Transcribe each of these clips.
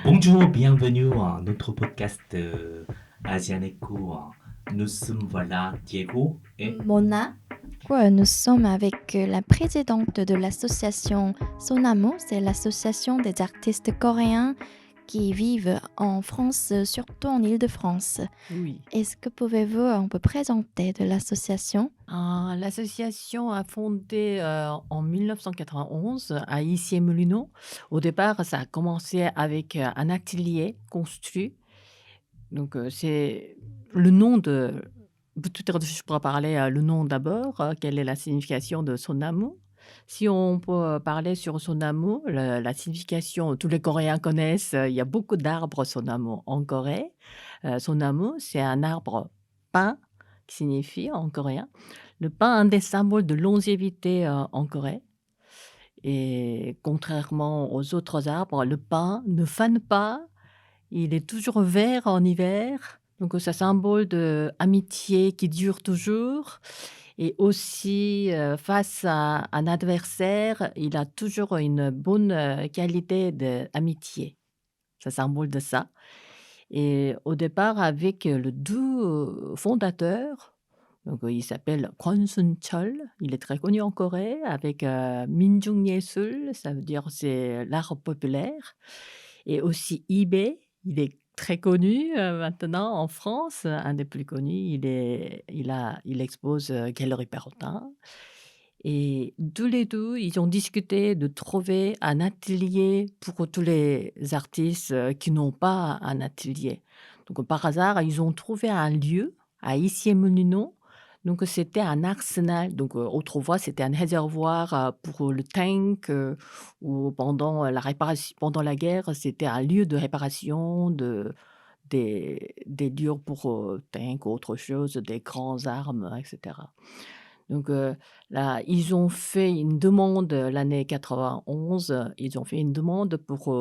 Bonjour, bienvenue à notre podcast Asian Echo. Nous sommes voilà Diego et Mona. Nous sommes avec la présidente de l'association Sonamo, c'est l'association des artistes coréens qui vivent en France, surtout en Île-de-France. Oui. Est-ce que pouvez-vous un peu présenter de l'association? L'association a fondé en 1991 à Issy-les-Moulineaux. Au départ, ça a commencé avec un atelier construit. Donc, c'est le nom de. Peut-être je pourrais parler le nom d'abord. Quelle est la signification de Sonamu? Si on peut parler sur Sonamu, la signification, tous les Coréens connaissent, il y a beaucoup d'arbres Sonamu en Corée. Sonamu, c'est un arbre pin qui signifie en coréen. Le pin, un des symboles de longévité en Corée. Et contrairement aux autres arbres, le pin ne fane pas, il est toujours vert en hiver. Donc ça symbole d'amitié qui dure toujours. Et aussi, face à un adversaire, il a toujours une bonne qualité d'amitié. Ça symbole de ça. Et au départ, avec le deux fondateur, donc il s'appelle Kwon Sun-chol, il est très connu en Corée, avec Minjung-yesul, ça veut dire c'est l'art populaire, et aussi Lee, il est très connu maintenant en France, un des plus connus, il expose Galerie Perrotin. Et tous les 2, ils ont discuté de trouver un atelier pour tous les artistes qui n'ont pas un atelier. Donc par hasard, ils ont trouvé un lieu à Issy-les-Moulineaux. Donc c'était un arsenal. Donc autrefois, c'était un réservoir pour le tank ou pendant la guerre, c'était un lieu de réparation des lieux pour tank ou autre chose, des grandes armes, etc. Donc là, ils ont fait une demande l'année 91, ils ont fait une demande pour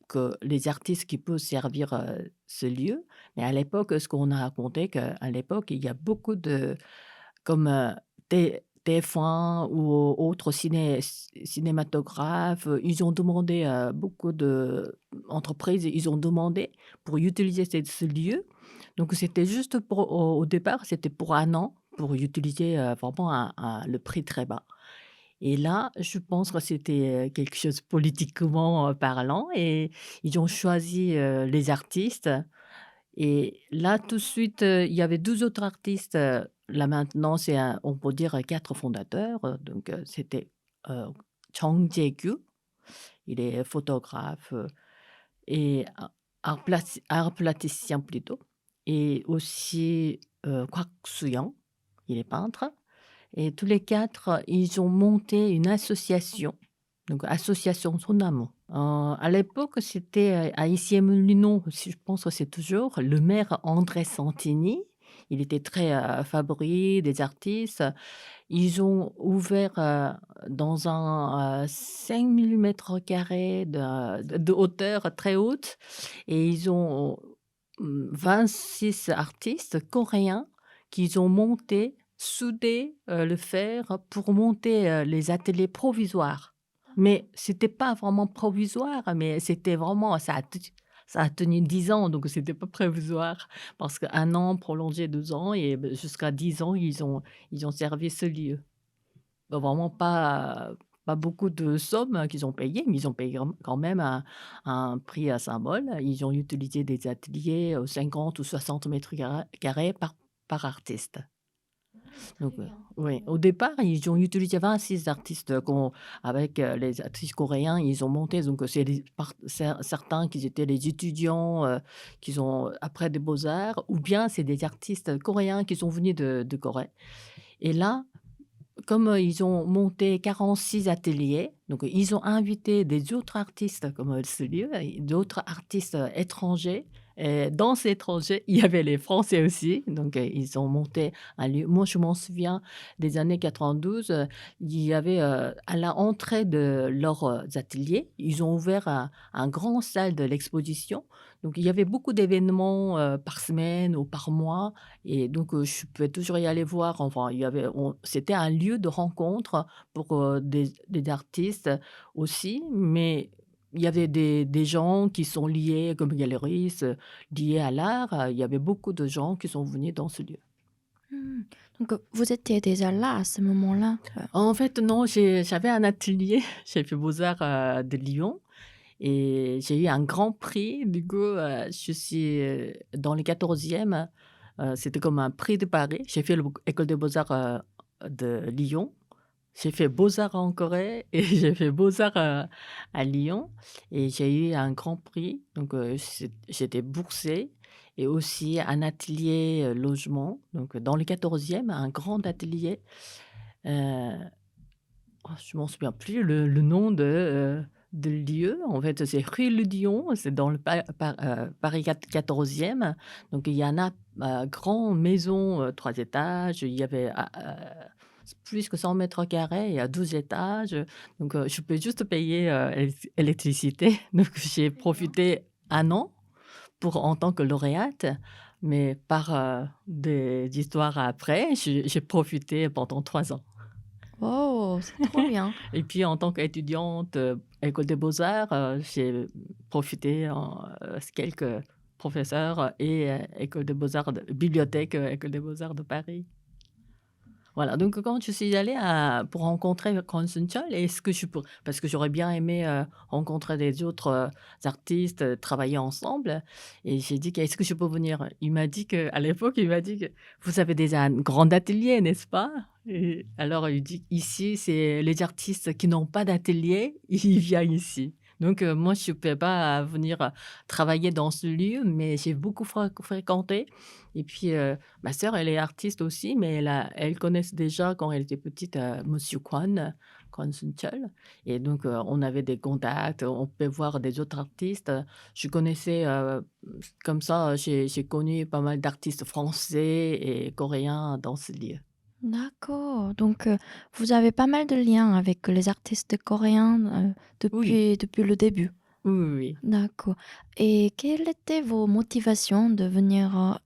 que les artistes qui peuvent servir ce lieu. Mais à l'époque, ce qu'on a raconté, qu'à l'époque, il y a beaucoup de, comme TF1 ou autres cinématographes, ils ont demandé, beaucoup d'entreprises, ils ont demandé pour utiliser ce lieu. Donc c'était juste au départ, c'était pour un an, pour utiliser, vraiment le prix très bas. Et là, je pense que c'était, quelque chose politiquement, parlant, et ils ont choisi, les artistes. Et là, tout de suite, il y avait 12 autres artistes, là maintenant, on peut dire, 4 fondateurs, donc c'était, heu, Jung Jae-kyu, il est photographe, et art plasticien plutôt, et aussi, Kwak Soo-young, il est peintre, et tous les 4, ils ont monté une association, donc association Sonamu. À l'époque, c'était, à Issy-les-Moulineaux, je pense que c'est toujours, le maire André Santini, il était très, favori des artistes. Ils ont ouvert, dans un, 5 000 m² de hauteur très haute, et ils ont, 26 artistes coréens qu'ils ont monté, soudé, le fer pour monter, les ateliers provisoires. Mais c'était pas vraiment provisoire, mais c'était vraiment ça a tenu 10 ans, donc c'était pas provisoire, parce qu'1 an prolongé 2 ans, et jusqu'à 10 ans, ils ont servi ce lieu. Donc vraiment pas beaucoup de sommes qu'ils ont payées, mais ils ont payé quand même un prix à symbole. Ils ont utilisé des ateliers, 50 ou 60 carrés par artiste. Donc oui, au départ, ils ont utilisé 26 artistes avec, les artistes coréens, ils ont monté, donc c'est certains qui étaient les étudiants, qui ont après des beaux-arts, ou bien c'est des artistes coréens qui sont venus de Corée. Et là, comme, ils ont monté 46 ateliers, donc ils ont invité des autres artistes comme, ce lieu, et d'autres artistes, étrangers, et dans ces étrangers, il y avait les Français aussi, donc ils ont monté un lieu. Moi, je m'en souviens des années 92, il y avait, à l'entrée de leurs, ateliers, ils ont ouvert un grand salle de l'exposition, donc il y avait beaucoup d'événements, par semaine ou par mois, et donc je pouvais toujours y aller voir. Enfin, c'était un lieu de rencontre pour, des artistes aussi, mais il y avait des gens qui sont liés comme galeristes, liés à l'art. Il y avait beaucoup de gens qui sont venus dans ce lieu. Hmm. Donc, vous étiez déjà là à ce moment-là? En fait, non, j'avais un atelier, j'ai fait Beaux-Arts de Lyon et j'ai eu un grand prix. Du coup, je suis dans le 14e. C'était comme un prix de Paris. J'ai fait l'école des Beaux-Arts de Lyon. J'ai fait Beaux-Arts en Corée et j'ai fait Beaux-Arts à Lyon. Et j'ai eu un grand prix. Donc, j'étais boursée. Et aussi un atelier logement. Donc, dans le 14e, un grand atelier. Euh, je m'en souviens plus le nom de lieu. En fait, c'est rue Ludion, c'est dans le Paris 14e. Donc, il y en a grande maison, 3 étages. Il y avait plus que 100 mètres carrés, il y a 12 étages. Donc, je peux juste payer l'électricité. Donc, j'ai profité un an en tant que lauréate. Mais par des histoires après, j'ai profité pendant 3 ans. Oh, c'est trop bien. Et puis, en tant qu'étudiante, École des Beaux-Arts, j'ai profité quelques professeurs et École des Beaux-Arts, bibliothèque École des Beaux-Arts de Paris. Voilà, donc quand je suis allée pour rencontrer Constant Chol, parce que j'aurais bien aimé rencontrer des autres artistes, travailler ensemble, et j'ai dit est-ce que je peux venir? À l'époque, il m'a dit que vous avez déjà un grand atelier, n'est-ce pas? Et alors il dit ici, c'est les artistes qui n'ont pas d'atelier, ils viennent ici. Donc, moi, je ne pouvais pas venir travailler dans ce lieu, mais j'ai beaucoup fréquenté. Et puis, ma sœur, elle est artiste aussi, mais elle connaît déjà quand elle était petite Monsieur Kwon Sun-chul. Et donc, on avait des contacts, on peut voir des autres artistes. Je connaissais, comme ça, j'ai connu pas mal d'artistes français et coréens dans ce lieu. D'accord. Donc, vous avez pas mal de liens avec les artistes coréens Oui, depuis le début. oui, oui, oui. D'accord. Et quelles étaient vos motivations de venir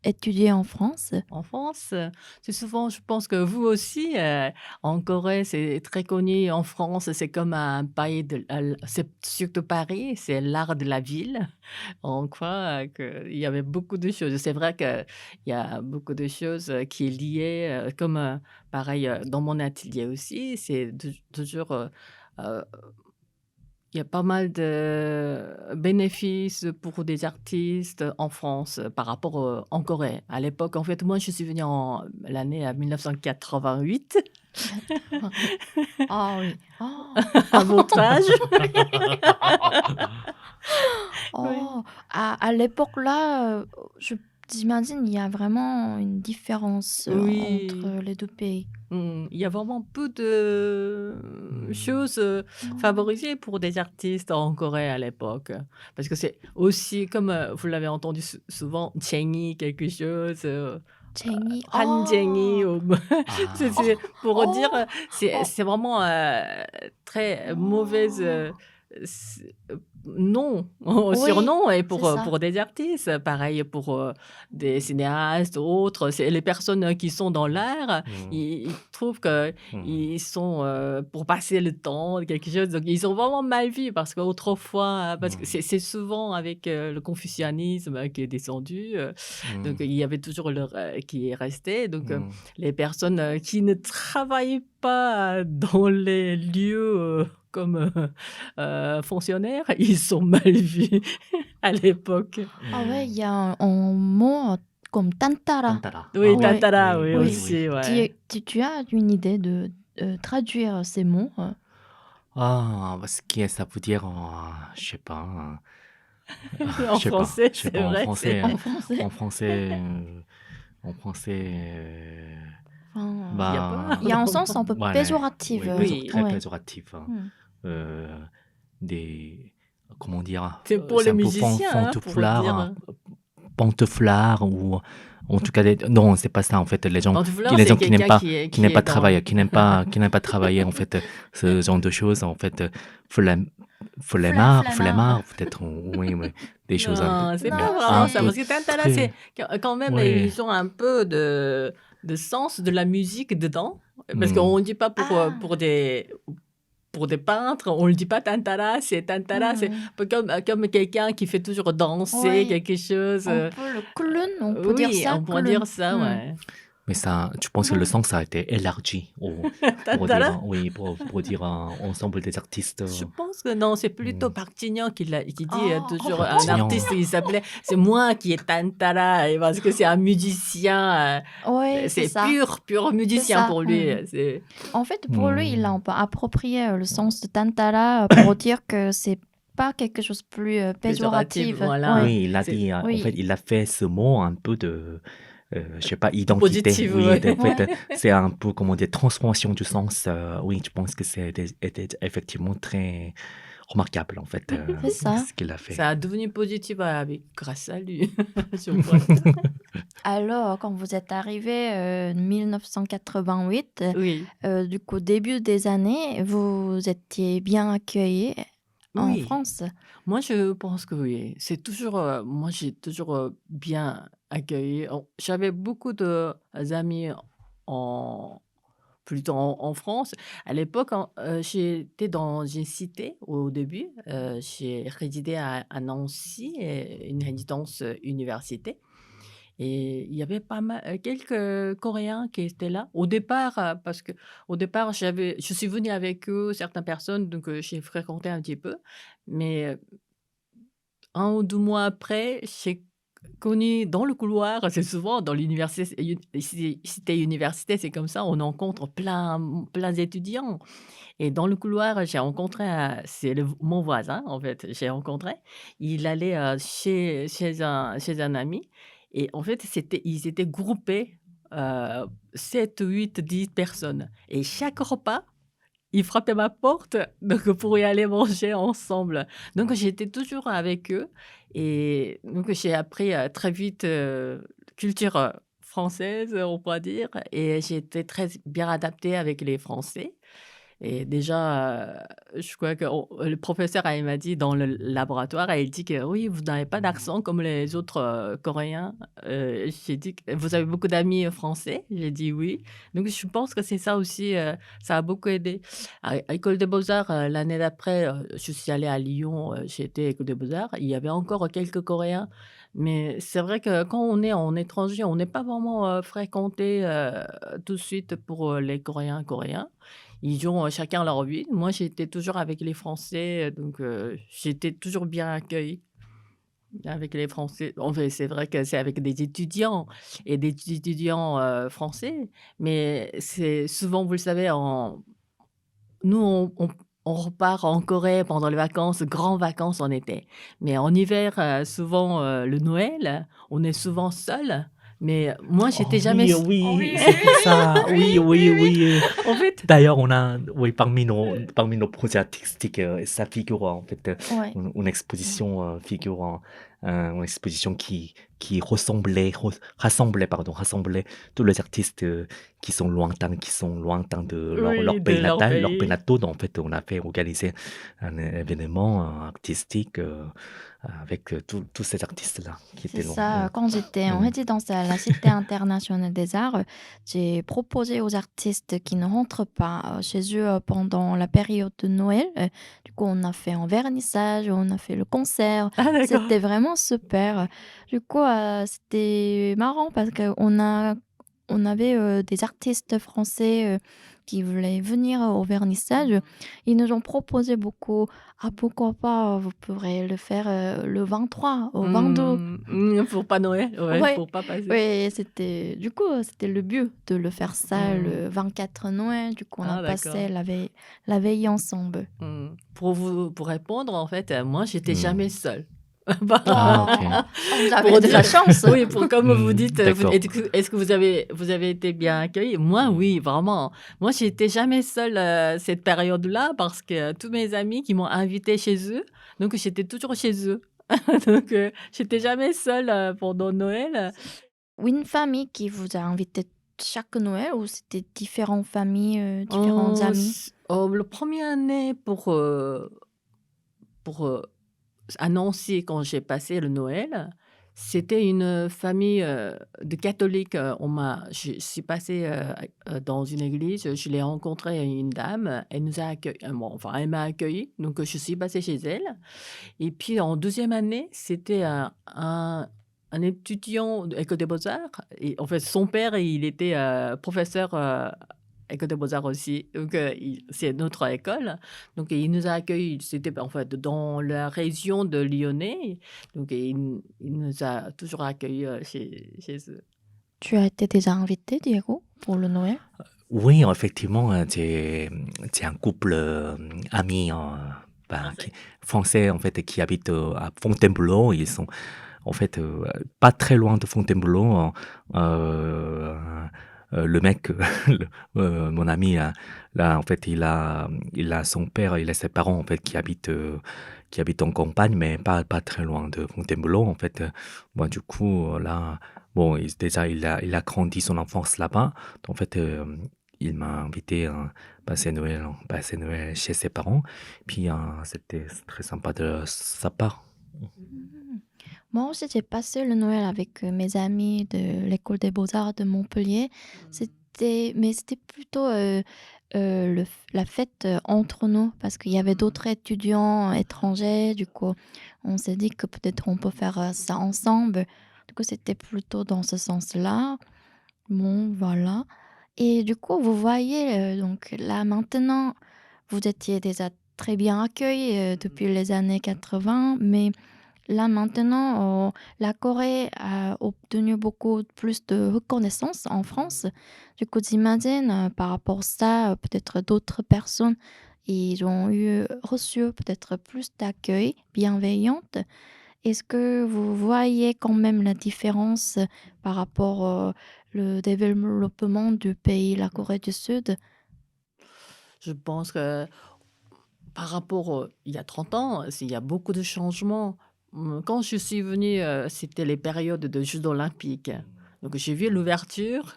étudier en France? En France, c'est souvent, je pense que vous aussi, en Corée, c'est très connu. En France, c'est comme un pays c'est surtout Paris, c'est l'art de la ville. On croit qu'il y avait beaucoup de choses. C'est vrai qu'il y a beaucoup de choses qui est liées, comme pareil dans mon atelier aussi, c'est toujours il y a pas mal de bénéfices pour des artistes en France par rapport en Corée. À l'époque, en fait, moi, je suis venue l'année 1988, Ah oui. Oh, à votre âge. Oui. oh. À l'époque là, j'imagine il y a vraiment une différence Oui. entre les deux pays. Il y a vraiment peu de choses favorisées pour des artistes en Corée à l'époque. Parce que c'est aussi, comme vous l'avez entendu souvent, Jenny quelque chose, Jenny. Han Jenny, c'est pour Oh. dire, Oh. c'est vraiment très mauvaise nom, Oui, surnom, et c'est ça. pour des artistes, pareil pour des cinéastes, autres. C'est les personnes qui sont dans l'art, ils trouvent que ils sont pour passer le temps, quelque chose. Donc, ils sont vraiment mal vus parce qu'autrefois, parce que c'est souvent avec le confucianisme qui est descendu. Donc, il y avait toujours qui est resté. Donc, les personnes qui ne travaillent pas dans les lieux comme fonctionnaires, ils sont mal vus à l'époque. Ah ouais, il y a un mot comme tantara. Tantara. Oui, Ah oui. tantara, oui, Oui. aussi, ouais. Tu as une idée de traduire ces mots? Ah, ce qui est, ça veut dire, je sais pas. En Je sais pas. français, Je sais c'est pas. En vrai. français, En français? en français, en français, Enfin, il y a un sens un peu voilà, péjoratif. oui, très Ouais. péjoratif. Comment dire, C'est pour c'est les un peu musiciens, hein, pour dire. pantouflard ou en tout cas non, c'est pas ça en fait. Les gens Pantouflard, qui c'est n'aiment quelqu'un pas qui est dans- travailler, qui n'aiment pas travailler en fait ce genre de choses en fait. Flemmard, peut-être, oui, des choses Non, c'est Non, pas c'est- vraiment ça. peu Parce que tantara, très- c'est quand même, Ouais. ils ont un peu de sens de la musique dedans. Parce qu'on ne dit pas Ah. pour des pour des peintres, on ne le dit pas Tantara, c'est Tantara, c'est Mhm. un peu comme quelqu'un qui fait toujours danser Oui, quelque chose. on peut le clown, on peut dire Oui, ça, on pourrait clown. dire ça, ouais. Mais ça, tu penses que le sens, ça a été élargi pour dire, Tantara? oui, pour dire un ensemble des artistes Je pense que non, c'est plutôt hmm, Partignan qui dit Ah, toujours un Martignan. artiste, il s'appelait, c'est moi qui est Tantara, et parce que c'est un musicien, oui, c'est c'est ça, pur c'est musicien ça. pour lui. C'est En fait, pour lui, il a Hmm. un peu approprié le sens de Tantala pour dire que c'est pas quelque chose de plus péjoratif, péjoratif. Oui, voilà. Oui, il a C'est dit, en fait, oui, il a fait ce mot un peu de, je sais pas, identité. positif, Oui, ouais. en fait, ouais, c'est un peu, comment dire, transformation du sens. Oui, je pense que était effectivement très remarquable, en fait, c'est ça. ce qu'il a fait. Ça a devenu positif grâce à lui, je pourrais dire. Alors, quand vous êtes arrivé en 1988, Oui, du coup, au début des années, vous étiez bien accueillis en oui. France. Moi, je pense que oui. C'est toujours, moi, j'ai toujours bien accueilli. J'avais beaucoup d'amis en, plutôt en France. À l'époque, j'étais dans une cité au début. J'ai résidé à Nancy, une résidence université. Et il y avait pas mal, quelques Coréens qui étaient là. Au départ, parce que au départ, je suis venue avec eux, certaines personnes, donc j'ai fréquenté un petit peu. Mais 1 ou 2 mois après, j'ai connu dans le couloir, c'est souvent dans l'université, cité université, c'est comme ça, on rencontre plein d'étudiants. Et dans le couloir, j'ai rencontré c'est mon voisin, en fait, j'ai rencontré. Il allait chez un ami et en fait, ils étaient groupés, 7, 8, 10 personnes et chaque repas, ils frappaient ma porte, donc pour y aller manger ensemble. Donc j'étais toujours avec eux et donc j'ai appris, très vite, culture, française, on pourrait dire et j'ai été très bien adaptée avec les Français. Et déjà, je crois que le professeur, il m'a dit dans le laboratoire, il dit que: «Oui, vous n'avez pas d'accent comme les autres, Coréens». J'ai dit que: «Vous avez beaucoup d'amis, français?» J'ai dit: «Oui». Donc je pense que c'est ça aussi, ça a beaucoup aidé. À École des beaux-arts, l'année d'après, je suis allée à Lyon, j'ai été à École des beaux-arts. Il y avait encore quelques Coréens, mais c'est vrai que quand on est en étranger, on n'est pas vraiment, fréquenté, tout de suite pour, les coréens. Ils ont, chacun leur vie. Moi, j'étais toujours avec les Français, donc j'étais toujours bien accueillie avec les Français. En fait, c'est vrai que c'est avec des étudiants et des étudiants, français, mais c'est souvent, vous le savez, nous, on repart en Corée pendant les vacances, grandes vacances en été. Mais en hiver, souvent, le Noël, on est souvent seul. Mais moi, j'étais Oh jamais oui, s oui, Oui, c'est pour ça. oui, Oui, oui, oui, oui. oui. en fait D'ailleurs, on a, oui, parmi nos projets artistiques, ça figure en fait Ouais. une exposition figurant une exposition qui rassemblait tous les artistes qui sont lointains de oui, leur de pays leur natal, leur pays pays. natal. Donc, en fait, on a fait organiser un événement artistique avec tous ces artistes-là qui C'est étaient loin. ça, quand j'étais en Mm. résidence à la Cité internationale des arts, j'ai proposé aux artistes qui ne rentrent pas chez eux pendant la période de Noël. Du coup, on a fait un vernissage, on a fait le concert. Ah d'accord. C'était vraiment super. Du coup, c'était marrant parce on avait des artistes français qui voulaient venir au vernissage. Ils nous ont proposé beaucoup. Ah, pourquoi pas, vous pourrez le faire le 23, au 22. Pour pas Noël, ouais, Ouais, pour pas passer. ouais, c'était le but de le faire ça Mmh. le 24 Noël. Du coup, on a Ah passé d'accord. la veille ensemble. Pour répondre, en fait, moi, j'étais Mm. jamais seule. Ah, ok. Oh, vous avez Pour de la dire chance. oui, pour comme vous Mm, dites, d'accord. est-ce que vous avez été bien accueillis? Moi, oui, vraiment. Moi, j'étais jamais seule, cette période-là parce que tous mes amis qui m'ont invitée chez eux, donc j'étais toujours chez eux. Donc j'étais jamais seule, pendant Noël. Ou une famille qui vous a invité chaque Noël ou c'était différentes familles, différents Oh, amis? le 1 année pour, à Nancy quand j'ai passé le Noël, C'était une famille, de catholiques, je suis passée, dans une église, je l'ai rencontré une dame, elle nous a accueillis, bon, enfin, elle m'a accueillie, donc je suis passée chez elle et puis en deuxième année, c'était un étudiant de École des beaux-arts et en fait, son père, il était, professeur, École des beaux-arts aussi, donc c'est notre école, donc il nous a accueillis, c'était, en fait, dans la région de Lyonnais, donc il nous a toujours accueillis, chez eux. Tu as été déjà invité, Diego, pour le Noël? Oui, effectivement, c'est un couple amis Français. français en fait qui habitent à Fontainebleau. Ils sont en fait pas très loin de Fontainebleau. Euh, le mec, mon ami, là, en fait, il a son père, il a ses parents en fait qui habitent en campagne, mais pas très loin de Fontainebleau en fait. Bon, du coup, là, bon, déjà, il a grandi son enfance là-bas. En fait, il m'a invité à passer Noël chez ses parents. Puis, c'était très sympa de sa part. Mhm. Moi aussi, j'ai passé le Noël avec mes amis de l'École des Beaux-Arts de Montpellier. Mais c'était plutôt la fête entre nous parce qu'il y avait d'autres étudiants étrangers. Du coup, on s'est dit que peut-être on peut faire ça ensemble. Du coup, c'était plutôt dans ce sens-là. Bon, voilà. Et du coup, vous voyez, donc là maintenant, vous étiez déjà très bien accueillis depuis les années 80, mais là maintenant, la Corée a obtenu beaucoup plus de reconnaissance en France. Du coup, j'imagine par rapport à ça, peut-être d'autres personnes, ils ont reçu peut-être plus d'accueil bienveillante. Est-ce que vous voyez quand même la différence par rapport le développement du pays, la Corée du Sud? Je pense que par rapport, il y a 30 ans, il y a beaucoup de changements. Quand je suis venue, c'était les périodes de Jeux olympiques. Donc j'ai vu l'ouverture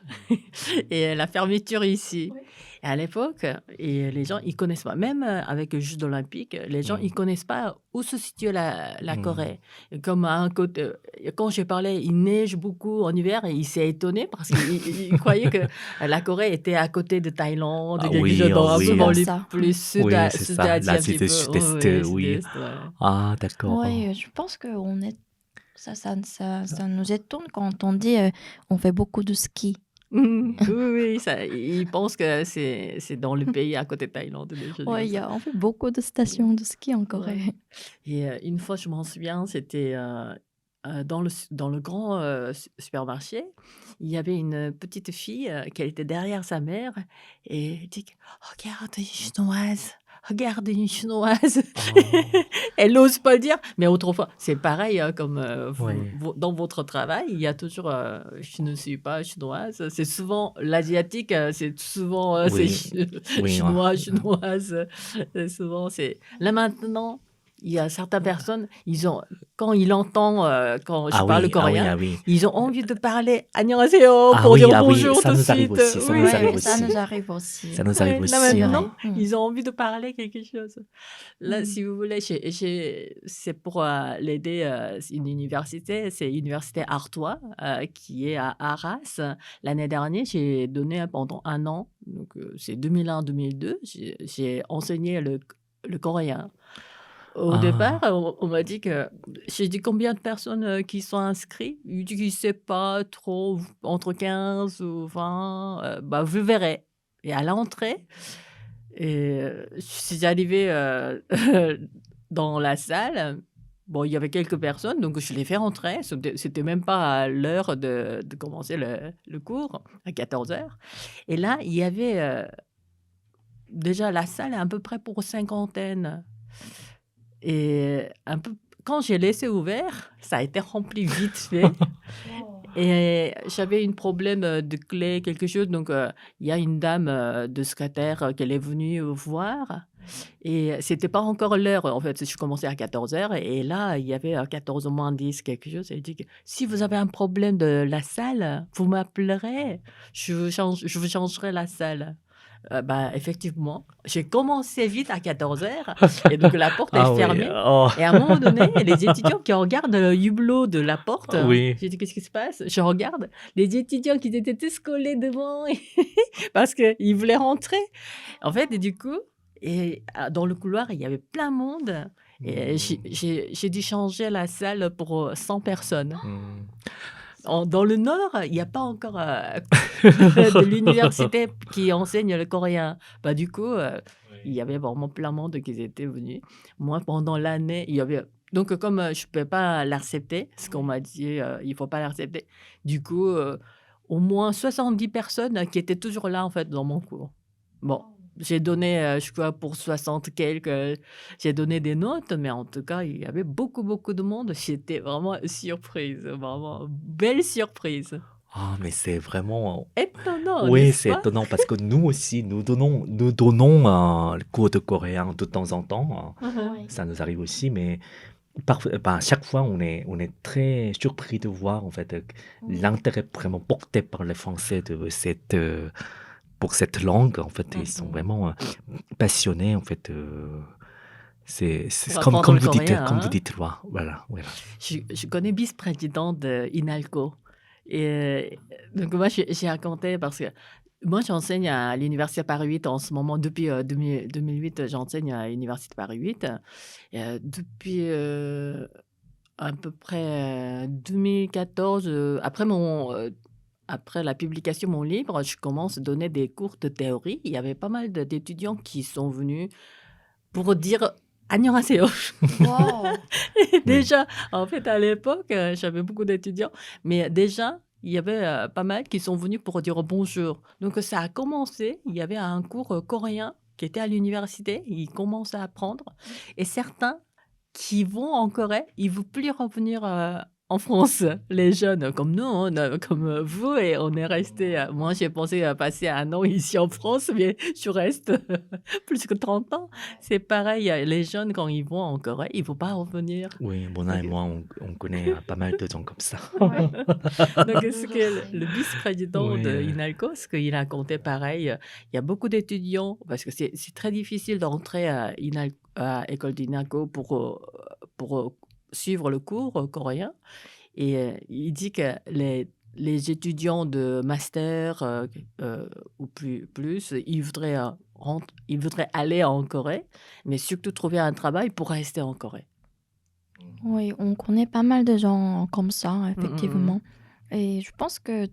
et la fermeture ici. Oui. Et à l'époque et les gens, ils connaissent pas. Même, avec les Jeux olympiques, les gens, ils Mm. connaissent pas où se situe la Mm. Corée. Et comme à un côté quand j'ai parlé, il neige beaucoup en hiver et il s'est étonné parce qu'il croyait que la Corée était à côté de Thaïlande, Ah quelque chose oui, dans un peu oui, dans Souvent les ça. plus oui, c'est ça. sud-Asie un L'Asie petit du peu. Oui, Sud-Est, oui, oui. sud-est, ouais. Ah, d'accord. Oui, je pense que ça nous étonne quand on dit on fait beaucoup de ski. Oui, oui, ça ils pensent que c'est dans le pays à côté de Thaïlande, des choses Oui, comme ça. on fait beaucoup de stations de ski en Ouais. Corée. Et une fois, je m'en souviens, c'était, dans le grand, supermarché. Il y avait une petite fille, qui était derrière sa mère et elle dit: «Regarde une chinoise, regarde une chinoise». Oh, Elle n'ose pas le dire, mais autrefois c'est pareil, hein, comme, oui, dans votre travail, il y a toujours, «Je ne suis pas chinoise». C'est souvent l'asiatique, c'est souvent, c'est oui, oui. chinois, chinoise, c'est là maintenant, il y a certaines personnes, quand ils entendent, quand je Ah parle oui, ah oui, coréen, ah oui. ils ont envie de parler «안녕하세요» Ah pour oui, dire ah oui, bonjour ça tout de nous arrive suite. aussi, ça nous Oui, arrive Oui, ça aussi. nous arrive Ça aussi. nous arrive ouais, là C'est aussi, vrai. oui. maintenant, ils ont envie de parler quelque chose. Là, Mm. si vous voulez, c'est pour l'aider, c'est une université, c'est l'université Artois, qui est à Arras. L'année dernière, j'ai donné pendant un an, donc c'est 2001-2002, j'ai enseigné le coréen. Au départ, Ah, on m'a dit que j'ai dit: «Combien de personnes, qui sont inscrits?» Il dit qu'il sait pas trop, entre 15 ou 20, bah, vous verrez. Et à l'entrée je suis arrivée, dans la salle. Bon, il y avait quelques personnes, donc je les fait rentrer. C'était même pas à l'heure de commencer le cours, à 14 heures. Et là, il y avait, déjà la salle est à peu près pour cinquantaine. Et un peu quand j'ai laissé ouvert, ça a été rempli vite fait. Et j'avais un problème, de clé, quelque chose, donc il y a une dame, de secrétaire, qu'elle est venue, voir et c'était pas encore l'heure, en fait. Je commençais à 14 heures et là, il y avait, 14 moins 10 quelque chose. Elle dit que: «Si vous avez un problème de la salle, vous m'appellerez, je vous changerai la salle». Effectivement, j'ai commencé vite à 14h et donc la porte est Ah oui, fermée oh, et à un moment donné, les étudiants qui regardent le hublot de la porte, oui. j'ai dit: «Qu'est-ce qui se passe?» Je regarde, les étudiants qui étaient tous collés devant parce qu'ils voulaient rentrer. En fait et du coup dans le couloir, il y avait plein de monde et j'ai dû changer la salle pour, 100 personnes. Hmm. Dans le nord, il y a pas encore, de l'université qui enseigne le coréen. Du coup, il y avait vraiment plein de monde qui étaient venus. Moi, pendant l'année, il y avait donc comme, je ne pouvais pas l'accepter, parce qu'on m'a dit, «Il faut pas l'accepter». Du coup, au moins 70 personnes qui étaient toujours là, en fait, dans mon cours. Bon, j'ai donné, je crois pour 60 quelques, j'ai donné des notes, mais en tout cas, il y avait beaucoup, beaucoup de monde. J'étais vraiment surprise, vraiment belle surprise. Ah, mais c'est vraiment... Étonnant, Oui, n'est-ce c'est pas? étonnant parce que nous aussi, nous donnons le cours de coréen de temps en temps. Oui. Ça nous arrive aussi, mais chaque fois, on est très surpris de voir en fait l'intérêt vraiment porté par les Français pour cette langue. En fait, ils sont vraiment passionnés. En fait, c'est Pour comme, apprendre comme le vous dites, coréen, comme vous hein? dites, voilà, voilà, voilà. Je connais vice-président de INALCO et donc moi, j'ai raconté parce que moi, j'enseigne à l'université Paris 8 en ce moment depuis, 2008, j'enseigne à l'université Paris 8 et depuis, à peu près, 2014, après la publication de mon livre, je commence à donner des cours de théorie. Il y avait pas mal d'étudiants qui sont venus pour dire: «안녕하세요». Wow. Oui, Déjà, en fait, à l'époque, j'avais beaucoup d'étudiants, mais déjà, il y avait, pas mal qui sont venus pour dire bonjour. Donc ça a commencé, il y avait un cours, coréen qui était à l'université, ils commençaient à apprendre et certains qui vont en Corée, ils ne veulent plus revenir, en France. Les jeunes comme nous, hein, comme, vous et on est resté. Moi j'ai pensé à passer 1 an ici en France, mais je reste plus que 30 ans. C'est pareil, les jeunes quand ils vont en Corée, ils ne vont pas revenir. oui, Mona et Donc moi, on connaît pas mal de gens comme ça. Ouais. donc Oui, ce je que sais. le vice-président Oui, de INALCO, ce qu'il racontait pareil, il y a beaucoup d'étudiants parce que c'est très difficile d'entrer à école d'INALCO pour, suivre le cours, coréen et il dit que les étudiants de master, ou plus, ils voudraient aller en Corée, mais surtout trouver un travail pour rester en Corée. Oui, on connaît pas mal de gens comme ça, Mmh mh, mmh. effectivement. Et je pense que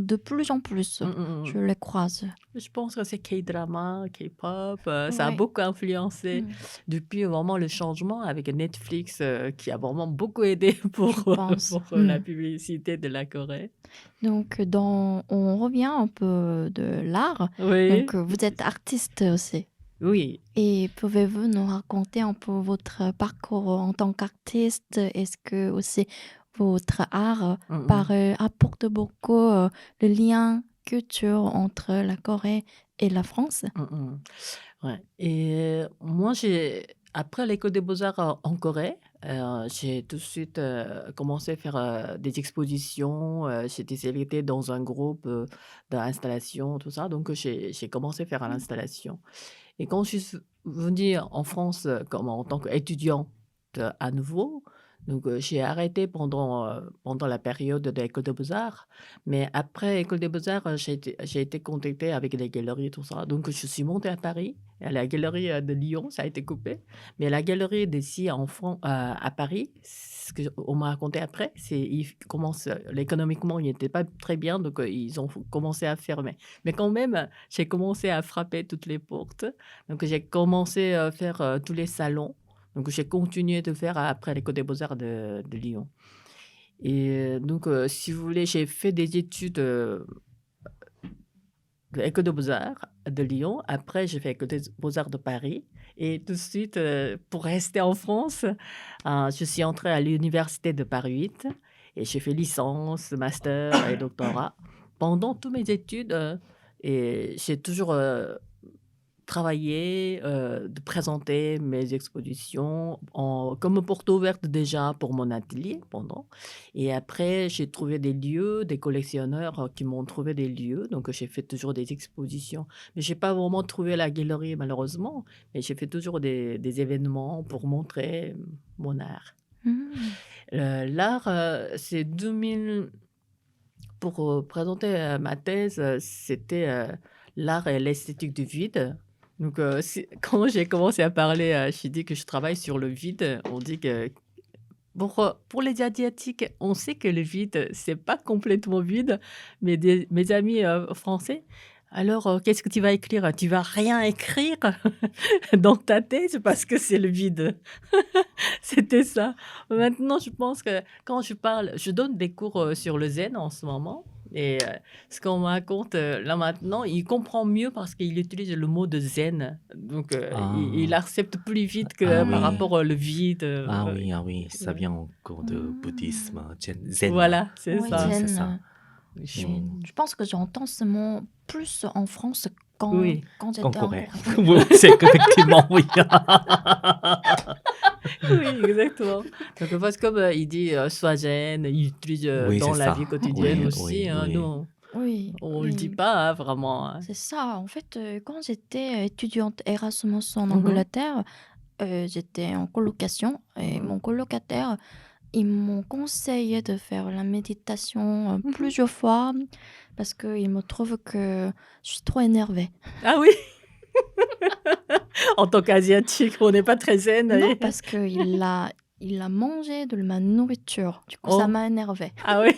de plus en plus, Mmh mh, je mmh. les croise. Je pense que c'est K-drama, K-pop, ça a Oui. beaucoup influencé Mm, depuis vraiment le changement avec Netflix, qui a vraiment beaucoup aidé je pense. pour, Mm. la publicité de la Corée. Donc, on revient un peu de l'art. Oui, Donc, vous êtes artiste aussi. oui. Et pouvez-vous nous raconter un peu votre parcours en tant qu'artiste? Est-ce que aussi votre art Mmh mh. apporte beaucoup le lien culture entre la Corée et la France? Mmh mh. Ouais et moi après l'école des beaux-arts en Corée, j'ai tout de suite, commencé à faire, des expositions, j'étais sélectionnée dans un groupe, d'installation, tout ça, donc j'ai commencé à faire à l'installation et quand je suis venue en France, comme en tant qu'étudiante à nouveau, donc j'ai arrêté pendant la période de l'école des beaux-arts, mais après l'école des beaux-arts, j'ai été contactée avec les galeries, tout ça, donc je suis montée à Paris, à la galerie, de Lyon, ça a été coupé, mais la galerie d'ici à Paris, ce qu'on m'a raconté après, c'est ils commencent, économiquement, ils n'étaient pas très bien, donc ils ont commencé à fermer. Mais quand même, j'ai commencé à frapper toutes les portes, donc j'ai commencé à faire, tous les salons, donc j'ai continué de faire après l'école des beaux-arts de Lyon et donc si vous voulez, j'ai fait des études, de l'école des beaux-arts de Lyon. Après, j'ai fait école des beaux-arts de Paris et tout de suite, pour rester en France, je suis entrée à l'université de Paris 8 et j'ai fait licence, master et doctorat. Pendant toutes mes études, et j'ai toujours, travailler, de présenter mes expositions comme porte ouverte déjà pour mon atelier pendant. Et après, j'ai trouvé des lieux, des collectionneurs qui m'ont trouvé des lieux. Donc, j'ai fait toujours des expositions. Mais j'ai pas vraiment trouvé la galerie, malheureusement. Mais j'ai fait toujours des événements pour montrer mon art. Mmh. L'art, c'est 2000. Pour présenter ma thèse, c'était l'art et l'esthétique du vide. Donc, quand j'ai commencé à parler, j'ai dit que je travaille sur le vide. On dit que pour les Asiatiques, on sait que le vide, c'est pas complètement vide, mais mes amis français, alors qu'est-ce que tu vas écrire? Tu vas rien écrire dans ta thèse parce que c'est le vide. C'était ça. Maintenant, je pense que quand je donne des cours sur le zen en ce moment. Et ce qu'on me raconte là maintenant, il comprend mieux parce qu'il utilise le mot de zen. Donc, il Ah, accepte plus vite ah que par oui, rapport au le vide. ah oui, ça Ouais. vient encore de Mmh. bouddhisme, zen. Voilà, c'est Oui, Oui, ça. c'est ça. zen. Je- Oui, Hmm. je pense que j'entends ce mot plus en France Oui, quand En j'étais en Corée. Corée. Oui, c'est effectivement, oui. oui, exactement. Donc, parce que comme il dit sois zen, il utilise Oui, c'est dans la vie ça. quotidienne Oui, aussi. oui, Hein, oui. nous, Oui, on le dit oui, pas hein, vraiment. Hein. c'est ça. En fait, quand j'étais étudiante Erasmus en Mhm, Angleterre, j'étais en colocation et mhm, mon colocataire, ils m'ont conseillé de faire la méditation mhm. plusieurs fois parce qu'il me trouve que je suis trop énervée. Ah oui, en tant qu'asiatique, on n'est pas très zen. Non, parce il a mangé de ma nourriture. Du coup, ça Oh, m'a énervée. ah oui,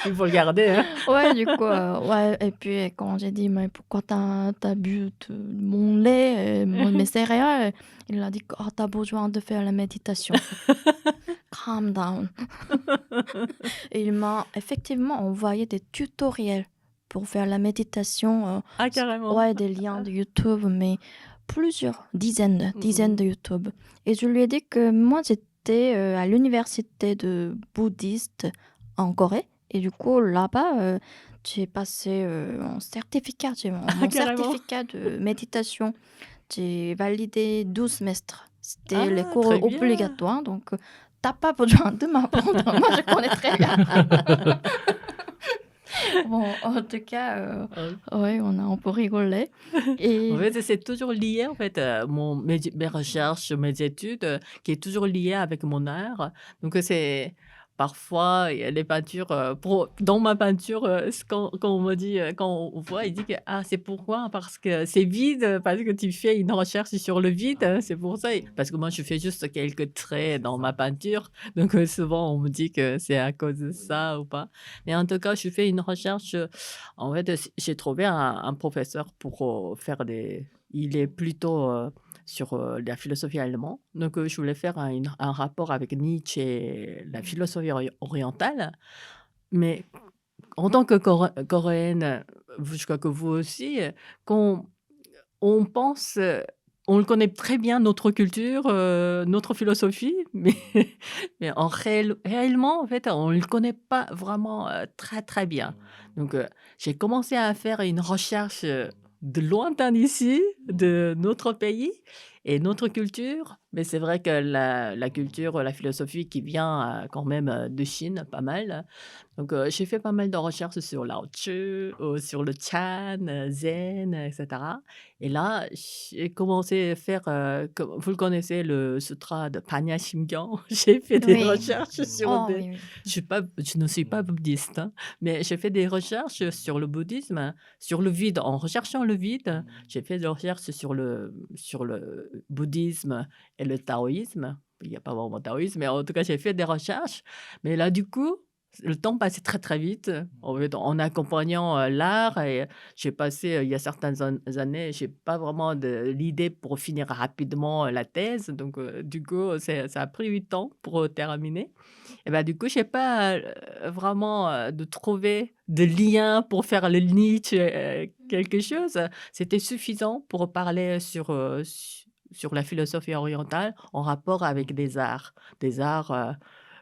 il faut le garder. Hein. Ouais, du coup, ouais. Et puis, quand j'ai dit, mais pourquoi t'as bu mon lait, mes céréales, il a dit, oh, t'as besoin de faire la méditation. Calm down. Et il m'a effectivement envoyé des tutoriels pour faire la méditation. Ah, carrément. Ouais, des liens de YouTube, mais plusieurs dizaines Mhm. de YouTube. Et je lui ai dit que moi, j'étais à l'université de bouddhiste en Corée. Et du coup, là-bas, j'ai passé Ah, mon carrément. certificat de méditation. J'ai validé 12 semestres. C'était les Ah, cours très bien. obligatoires, donc t'as pas besoin de m'apprendre. Moi, je connais très bien. Bon, en tout cas, ouais, on a un peu rigolé. En Et fait, c'est toujours lié, en fait, mes recherches, mes études, qui est toujours lié avec mon art. Donc, c'est parfois, il y a les peintures, dans ma peinture, quand on me dit, quand on voit, il dit que ah, c'est pourquoi? Parce que c'est vide, parce que tu fais une recherche sur le vide, c'est pour ça. Parce que moi, je fais juste quelques traits dans ma peinture. Donc, souvent, on me dit que c'est à cause de ça ou pas. Mais en tout cas, je fais une recherche. En fait, j'ai trouvé un professeur pour faire des. Il est plutôt sur la philosophie allemande. Donc, je voulais faire un rapport avec Nietzsche et la philosophie orientale. Mais en tant que coréenne, je crois que vous aussi, quand on pense, on le connaît très bien, notre culture, notre philosophie, mais, mais réellement, en fait, on ne le connaît pas vraiment très, très bien. Donc, j'ai commencé à faire une recherche de lointain d'ici, de notre pays et notre culture. Mais c'est vrai que la culture, la philosophie qui vient quand même de Chine, pas mal. Donc, j'ai fait pas mal de recherches sur Lao Tzu, sur le Chan, Zen, et cetera. Et là, j'ai commencé à faire, comme vous le connaissez, le sutra de Panyassimgyan. J'ai fait des oui, recherches sur oh des oui, oui. je ne suis pas bouddhiste, hein, mais j'ai fait des recherches sur le bouddhisme, sur le vide. En recherchant le vide, j'ai fait des recherches sur le bouddhisme et le taoïsme. Il y a pas vraiment taoïsme, mais en tout cas, j'ai fait des recherches. Mais là, du coup, le temps passait très, très vite, en fait, en accompagnant, l'art et j'ai passé, il y a certaines années, j'ai pas vraiment de l'idée pour finir rapidement, la thèse donc du coup, ça a pris 8 ans pour, terminer et bah, du coup, j'ai pas, vraiment, de trouver de lien pour faire le Nietzsche, quelque chose. C'était suffisant pour parler sur la philosophie orientale en rapport avec des arts,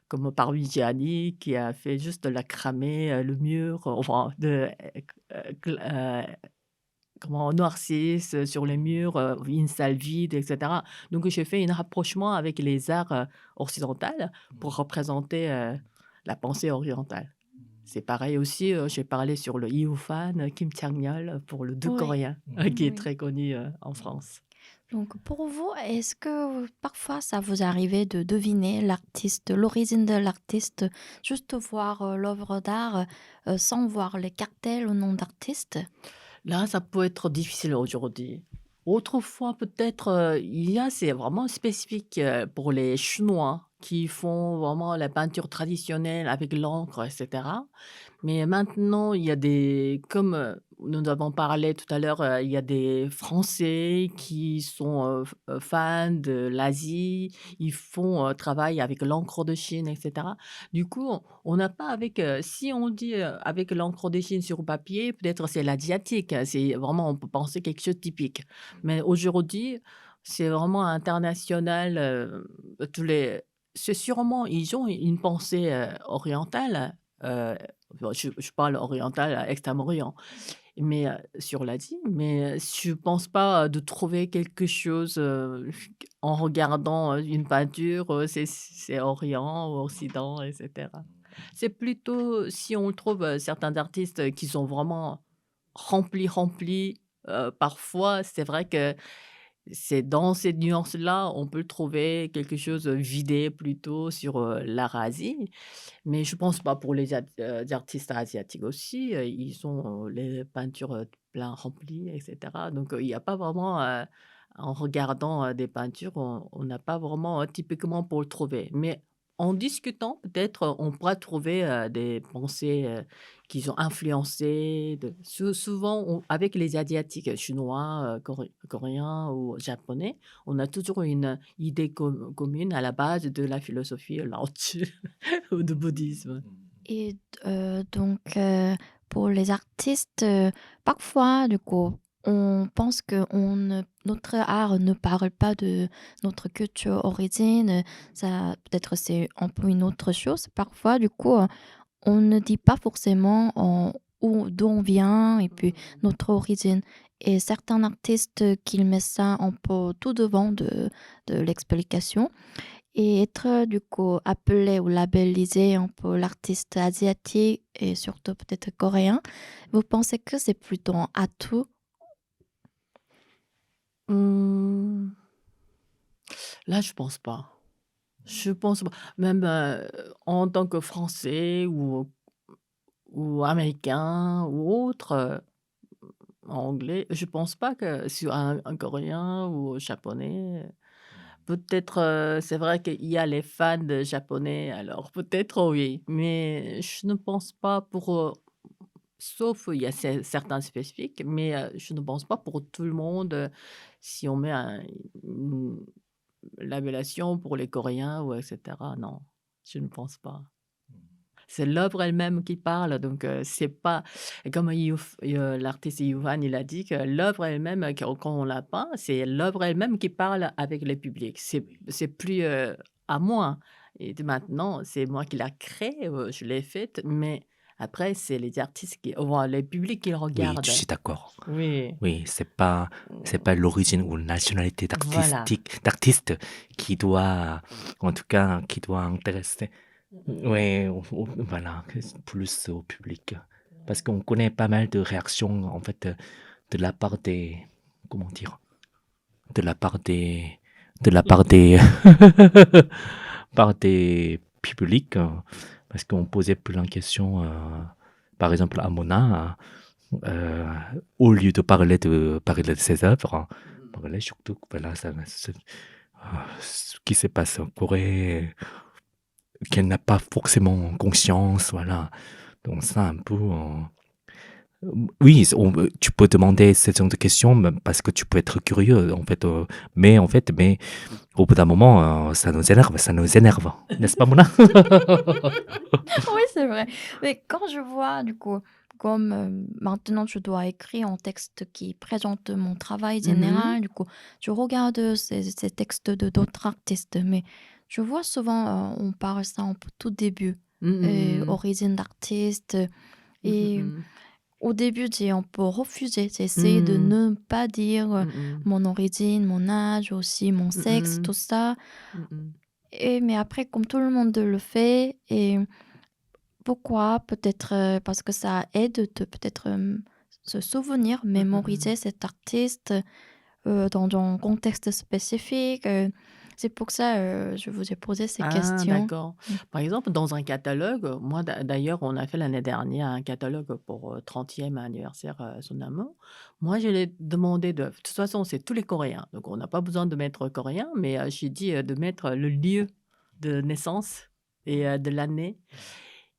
comme Parmigiani qui a fait juste de la cramée, le mur, enfin de, cl comment noircissent sur les murs, une salle vide, et cetera. Donc j'ai fait un rapprochement avec les arts, occidentales pour représenter, la pensée orientale. C'est pareil aussi, j'ai parlé sur le Iufan, Kim Chang-yeol, pour le 2 Oui, coréen, qui est oui. très connu, en France. Donc pour vous, est-ce que parfois ça vous arrivait de deviner l'artiste, l'origine de l'artiste, juste voir l'œuvre d'art sans voir les cartels au nom d'artiste? Là, ça peut être difficile aujourd'hui. Autrefois, peut-être, c'est vraiment spécifique, pour les Chinois qui font vraiment la peinture traditionnelle avec l'encre et cetera. Mais maintenant, il y a des comme, nous avons parlé tout à l'heure, il y a des Français qui sont, fans de l'Asie. Ils font, travaillent avec l'encre de Chine et cetera. Du coup, on n'a pas avec, si on dit, avec l'encre de Chine sur papier, peut-être c'est l'asiatique, c'est vraiment on peut penser quelque chose de typique. Mais aujourd'hui, c'est vraiment international, tous les c'est sûrement ils ont une pensée, orientale, bon, je parle oriental, Extrême-Orient, mais sur l'Asie, mais je pense pas de trouver quelque chose, en regardant, une peinture, c'est Orient ou Occident et cetera. C'est plutôt si on trouve, certains artistes qui sont vraiment remplis, parfois c'est vrai que c'est dans ces nuances-là, on peut trouver quelque chose, vidé plutôt sur, l'art Asie. Mais je pense pas pour les artistes asiatiques aussi, ils ont, les peintures, plein remplies et cetera. Donc, il y a pas vraiment, en regardant, des peintures, on n'a pas vraiment, typiquement pour le trouver. Mais en discutant, peut-être, on pourra trouver, des pensées, qui ont influencé de souvent on avec les asiatiques, chinois, coréens ou japonais, on a toujours une idée commune à la base de la philosophie Lao Tzu. Ou de bouddhisme. Et donc pour les artistes, parfois du coup, on pense que notre art ne parle pas de notre culture origine, ça peut-être c'est un peu une autre chose. Parfois du coup, on ne dit pas forcément d'où on vient et puis notre origine. Et certains artistes qui mettent ça un peu tout devant de l'explication. Et être du coup appelé ou labellisé un peu l'artiste asiatique et surtout peut-être coréen, vous pensez que c'est plutôt un atout? Mmh, là, je pense pas. Je pense pas. Même, en tant que Français ou Américain ou autre, Anglais, je pense pas que sur un Coréen ou Japonais, peut-être, c'est vrai qu'il y a les fans de japonais, alors peut-être oui, mais je ne pense pas pour, sauf il y a certains spécifiques, mais je ne pense pas pour tout le monde, si on met une labellation pour les Coréens ou et cetera, non, je ne pense pas. C'est l'œuvre elle-même qui parle, donc c'est pas comme l'artiste Youfan, il a dit que l'œuvre elle-même, quand on la peint, c'est l'œuvre elle-même qui parle avec le public. C'est plus, à moi et de maintenant, c'est moi qui l'a créée, je l'ai faite, mais après c'est les artistes qui enfin les publics qui le Oui, je regardent. suis d'accord. Oui, Oui, c'est pas l'origine ou la nationalité voilà. d'artiste qui doit, en tout cas, qui doit intéresser. Oui, voilà, que c'est plus au public. Parce qu'on connaît pas mal de réactions, en fait, de la part des, comment dire, de la part des, par des publics, parce qu'on posait plein de questions, par exemple à Mona, euh, au lieu de parler de ses œuvres, parlait surtout, voilà, ce qui se passe en Corée, qu'elle n'a pas forcément conscience, voilà. Donc ça, un peu, oui, tu peux demander ce genre de questions parce que tu peux être curieux, en fait, mais au bout d'un moment, ça nous énerve, n'est-ce pas, Mona? Oui, c'est vrai. Mais quand je vois du coup, comme maintenant je dois écrire un texte qui présente mon travail Mmh. général, du coup, je regarde ces textes de d'autres artistes, mais je vois souvent, on parle ça en tout début, Mmh mh. origine d'artiste. Mmh Et mh. au début, j'ai un peu refusé. J'ai essayé de Mmh. ne pas dire Mmh mh. mon origine, mon âge, aussi mon Mmh sexe, mh. tout ça. Mmh mh. Mais après, comme tout le monde le fait, et pourquoi? Peut-être parce que ça aide de peut-être se souvenir, Mmh mh mh. mémoriser cet artiste dans un contexte spécifique. C'est pour ça je vous ai posé ces Ah questions. d'accord. Mm. Par exemple, dans un catalogue, moi d'ailleurs, on a fait l'année dernière un catalogue pour, 30e anniversaire, Sonamo. Moi, je l'ai demandé de toute façon, c'est tous les Coréens, donc on n'a pas besoin de mettre coréen, mais, j'ai dit, de mettre le lieu de naissance et de l'année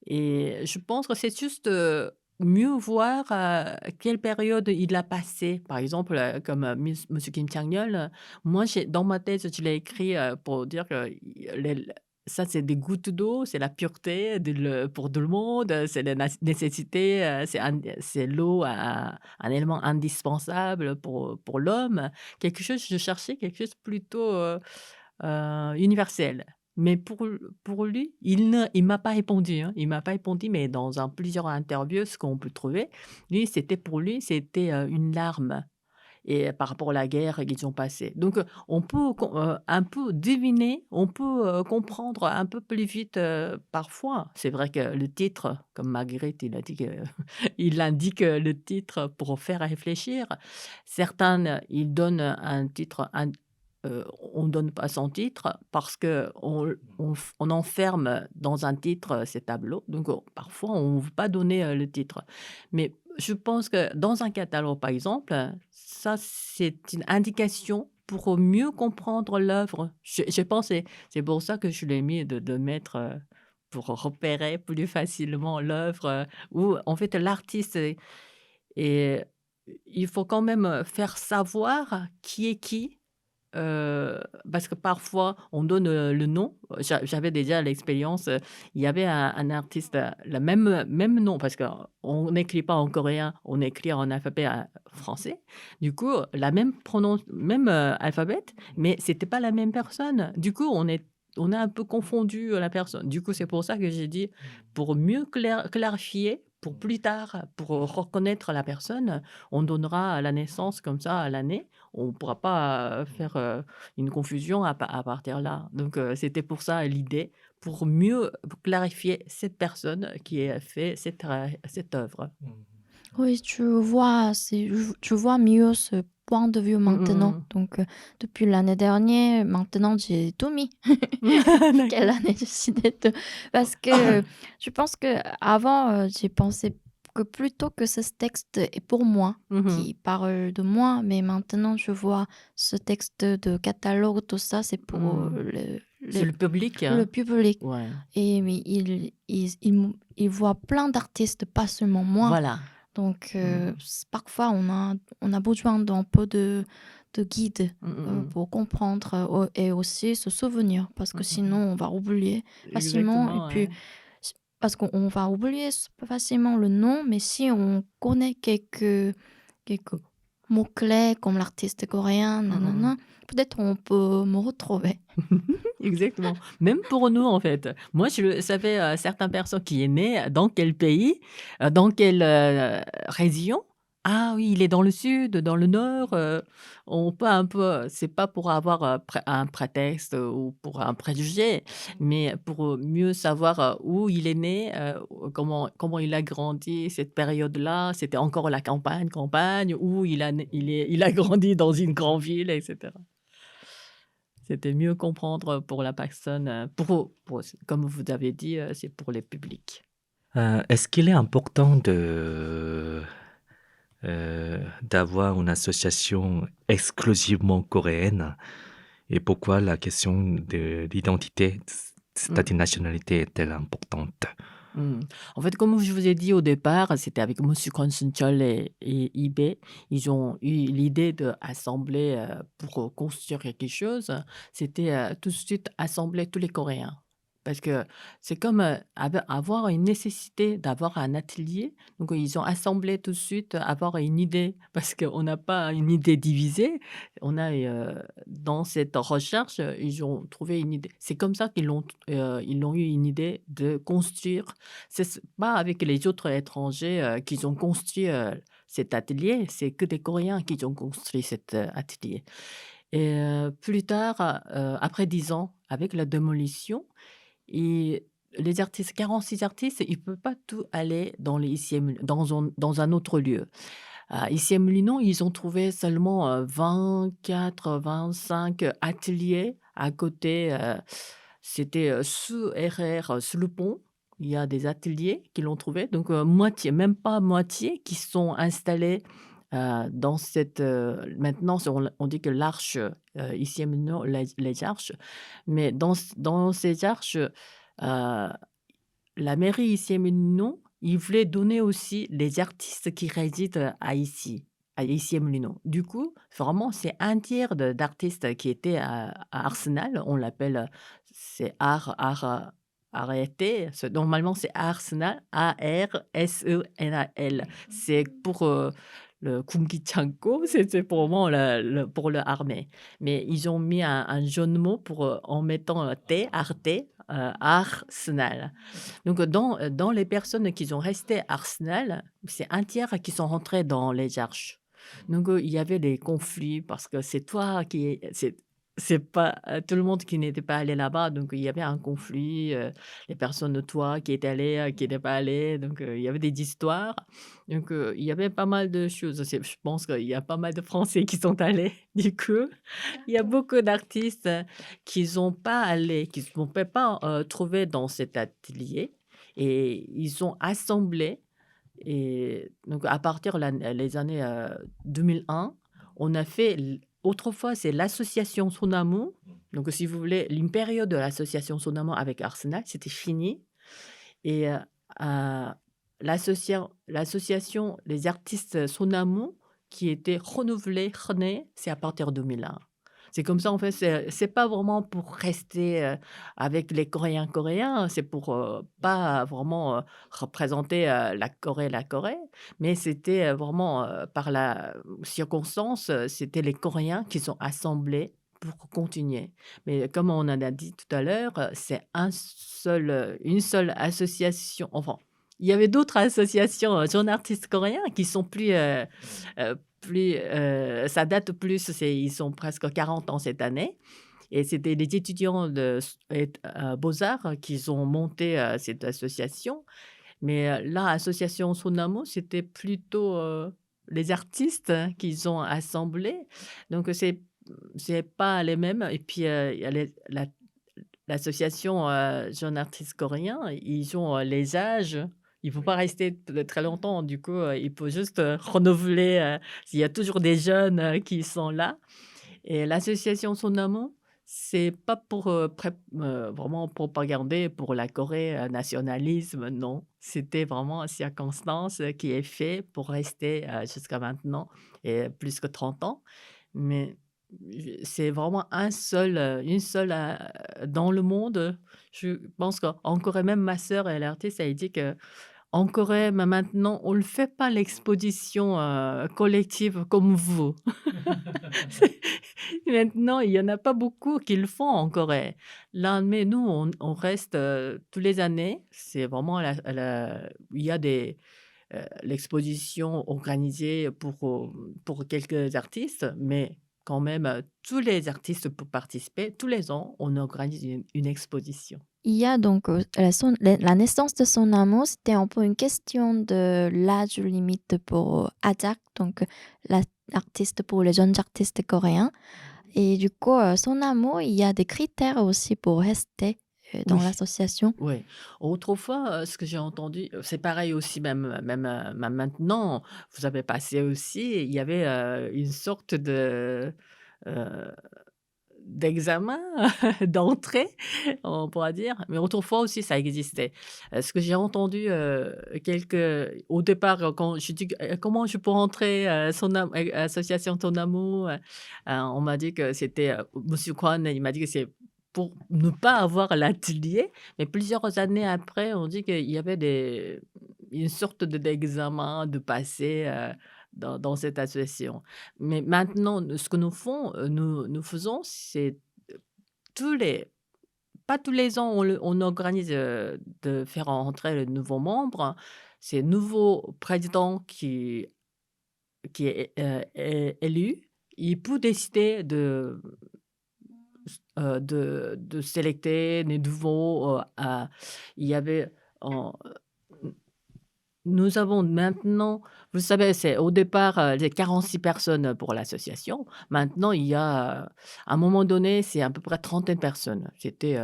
et je pense que c'est juste, mieux voir, quelle période il a passé. Par exemple, comme, Monsieur Kim Chang-yeol, moi j'ai dans ma tête, je l'ai écrit, pour dire que i les ça c'est des gouttes d'eau, c'est la pureté de le pour tout le monde, c'est la nécessité, c'est l'eau, un élément indispensable pour l'homme. Quelque chose je cherchais quelque chose plutôt, universel. Mais pour lui, il m'a pas répondu, hein. Il m'a pas répondu, mais dans plusieurs interviews, ce qu'on peut trouver, lui, pour lui, c'était, une larme et par rapport à la guerre qu'ils ont passée. Donc, on peut un peu deviner, on peut, comprendre un peu plus vite, parfois. C'est vrai que le titre, comme Marguerite, il a dit que il indique, le titre pour faire réfléchir. Certains, ils donnent un titre on donne pas son titre parce qu'on enferme dans un titre, ces tableaux. Donc, parfois, on ne veut pas donner, le titre. Mais je pense que dans un catalogue, par exemple, ça, c'est une indication pour mieux comprendre l'œuvre. Je pense c'est pour ça que je l'ai mis de mettre, pour repérer plus facilement l'œuvre, où en fait l'artiste et il faut quand même, faire savoir qui est qui. Parce que parfois on donne, le nom. J'avais déjà l'expérience, il y avait un artiste, le même nom parce qu'on n'écrit pas en coréen, on écrit en alphabet, français. Du coup, la même, alphabet, mais c'était pas la même personne. Du coup, on a un peu confondu, la personne. Du coup, c'est pour ça que j'ai dit, pour mieux clarifier, pour plus tard, pour reconnaître la personne, on donnera la naissance comme ça à l'année. On ne pourra pas, faire, une confusion à partir là. Donc, c'était pour ça l'idée, pour mieux clarifier cette personne qui a fait cette œuvre. Oui, tu vois mieux ce point de vue Mmh maintenant. mh, Donc, depuis l'année dernière, maintenant j'ai tout mis. mmh. Quelle D'accord. année j'ai décidé de parce que je pense qu'avant, j'ai pensé que plutôt que ce texte est pour moi, Mmh mh. qui parle de moi, mais maintenant je vois ce texte de catalogue, tout ça, c'est pour, Mmh. C'est le public, le hein? public. Ouais. Et mais il voit plein d'artistes, pas seulement moi. Voilà. Donc, Mmh. parfois on a besoin d'un peu de guide, Mmh mh mh. pour comprendre, et aussi se souvenir parce que Mmh mh sinon mh. on va oublier facilement. Et Exactement, puis ouais. parce qu'on va oublier facilement le nom, mais si on connaît quelques mots-clés comme l'artiste coréen, Mmh mh mh. nanana, peut-être on peut me retrouver. Exactement. Même pour nous, en fait. Moi, je savais, certaines personnes qui est né dans quel pays, dans quelle, région. Ah oui, il est dans le sud, dans le nord, on peut un peu c'est pas pour avoir, un prétexte, ou pour un préjugé, mais pour, mieux savoir, où il est né, comment il a grandi cette période-là. C'était encore la campagne, ou il a grandi dans une grande ville et cetera. C'était mieux comprendre pour la personne, pour comme vous avez dit, c'est pour les publics. Est-ce qu'il est important d'avoir une association exclusivement coréenne? Et pourquoi la question de l'identité, Mmh, c'est-à-dire nationalité, est-elle importante? mmh. En fait, comme je vous ai dit au départ, c'était avec Monsieur Kwon Sun-cheol et Lee Bae. Ils ont eu l'idée d'assembler, pour, construire quelque chose. C'était, tout de suite assembler tous les Coréens. Parce que c'est comme, avoir une nécessité d'avoir un atelier. Donc, ils ont assemblé tout de suite, avoir une idée parce qu'on n'a pas une idée divisée. On a, dans cette recherche, ils ont trouvé une idée. C'est comme ça ils ont eu une idée de construire. C'est pas avec les autres étrangers, qu'ils ont construit, cet atelier, c'est que des Coréens qui ont construit cet, atelier. Et plus tard, après 10 ans, avec la démolition et les artistes 46 artistes, ils ne peuvent pas tout aller dans les ICM dans un autre lieu. Ici à Moulineau, ils ont trouvé seulement, 24-25 ateliers à côté, c'était, sous RR, sous le pont. Il y a des ateliers qui l'ont trouvé, donc moitié, même pas moitié, qui sont installés, dans cette, maintenant on dit que l'arche, ici à Moulineau, les arches, mais dans ces arches, la mairie ici à Moulineau, ils voulaient donner aussi les artistes qui résident à Issy-les-Moulineaux. Du coup, vraiment, c'est un tiers d'artistes qui étaient à Arsenal. On l'appelle, c'est art et T. Normalement, c'est Arsenal, Arsenal. C'est pour le Kumgichanko, c'est pour vraiment pour l'armée. Mais ils ont mis un jeu de mots en mettant T, Arte, Arsenal. Donc, dans les personnes qui sont restées à Arsenal, c'est un tiers qui sont rentrés dans les Arches. Donc, il y avait des conflits parce que c'est pas tout le monde qui n'était pas allé là-bas, donc il y avait un conflit, les personnes de toi qui étaient allées, qui n'étaient pas allées, donc il y avait des histoires. Donc, il y avait pas mal de choses. Je pense qu'il y a pas mal de Français qui sont allés, du coup. Il y a beaucoup d'artistes qui sont pas allés, qui ne pouvaient pas, trouver dans cet atelier et ils ont assemblé et donc à partir les années, 2001, on a fait autrefois, c'est l'association Sonamo. Donc si vous voulez, une période de l'association Sonamo avec Arsenal, c'était fini et l'association les artistes Sonamo qui était renouvelée, renaît, c'est à partir de 2001. C'est comme ça, en fait, c'est pas vraiment pour rester, avec les coréens, c'est pour, pas vraiment, représenter, la Corée, mais c'était, vraiment, par la circonstance, c'était les Coréens qui sont assemblés pour continuer. Mais comme on en a dit tout à l'heure, c'est une seule association, enfin, il y avait d'autres associations, jeunes artistes coréens qui sont ça date plus, ils sont presque 40 ans cette année et c'était des étudiants Beaux-Arts qui ont monté, cette association. Mais, l'association Sonamo, c'était plutôt, les artistes qu'ils ont assemblés. Donc, c'est pas les mêmes et puis, il y a l'association, jeunes artistes coréens, ils ont, les âges. Il faut pas rester très longtemps, du coup, il faut juste, renouveler, il y a toujours des jeunes, qui sont là et l'association Sonamo, c'est pas pour, vraiment propagander pour la Corée, nationalisme, non. C'était vraiment circonstance, qui est fait pour rester, jusqu'à maintenant et plus que 30 ans. Mais c'est vraiment une seule, dans le monde. Je pense qu'en Corée, même ma sœur, elle est artiste, elle dit qu'en Corée, maintenant, on ne fait pas l'exposition, collective comme vous. C'est Maintenant, il y en a pas beaucoup qui le font en Corée. Là, mais nous, on reste, tous les années, c'est vraiment il y a l'exposition organisée pour quelques artistes, mais quand même, tous les artistes peuvent participer. Tous les ans, on organise une exposition. Il y a donc la naissance de son amour, c'était un peu une question de l'âge limite pour Ajak, donc l'artiste pour les jeunes artistes coréens. Et du coup, son amour, il y a des critères aussi pour rester dans Oui. l'association. Oui. Autrefois, ce que j'ai entendu, c'est pareil aussi même maintenant, vous avez passé aussi, il y avait, une sorte heu, d'examen, d'entrée, on pourra dire, mais autrefois aussi ça existait. Ce que j'ai entendu, au départ, quand je dis: comment je peux entrer, association Ton Amour?» On m'a dit que c'était, monsieur Kwan, il m'a dit que c'est pour ne pas avoir l'atelier. Mais plusieurs années après, on dit qu'il y avait une sorte d'examen de passer dans cette association. Mais maintenant, ce que nous faisons, c'est tous les pas tous les ans, on organise, de faire entrer le nouveau membre. C'est le nouveau président qui est, élu. Il peut décider de sélecter les nouveaux, il y avait en nous avons maintenant, vous savez, c'est au départ, les 46 personnes pour l'association. Maintenant, il y a, à un moment donné, c'est à peu près trentaine de personnes. C'était,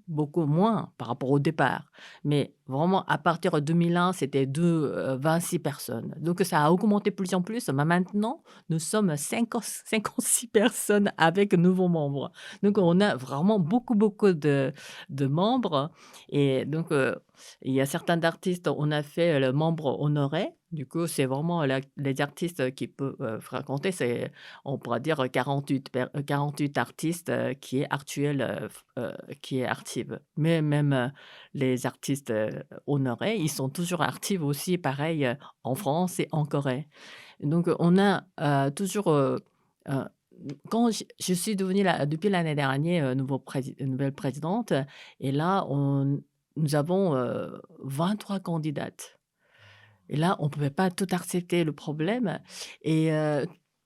beaucoup moins par rapport au départ. Mais vraiment, à partir de 2001, c'était 26 personnes. Donc ça a augmenté de plus en plus. Mais maintenant, nous sommes 56 personnes avec nouveaux membres. Donc on a vraiment beaucoup, beaucoup de membres. Et donc, il y a certains artistes, on a fait le membre honoré. Du coup, c'est vraiment les artistes qui peuvent fréquenter. C'est, on pourra dire, 48 artistes qui est actuel, qui est active. Mais même les artistes honorés, ils sont toujours actifs aussi, pareil, en France et en Corée. Donc, on a toujours, euh, quand je suis devenue, depuis l'année dernière, nouvelle présidente, et là, nous avons 23 candidates. Et là, on ne pouvait pas tout accepter le problème. Et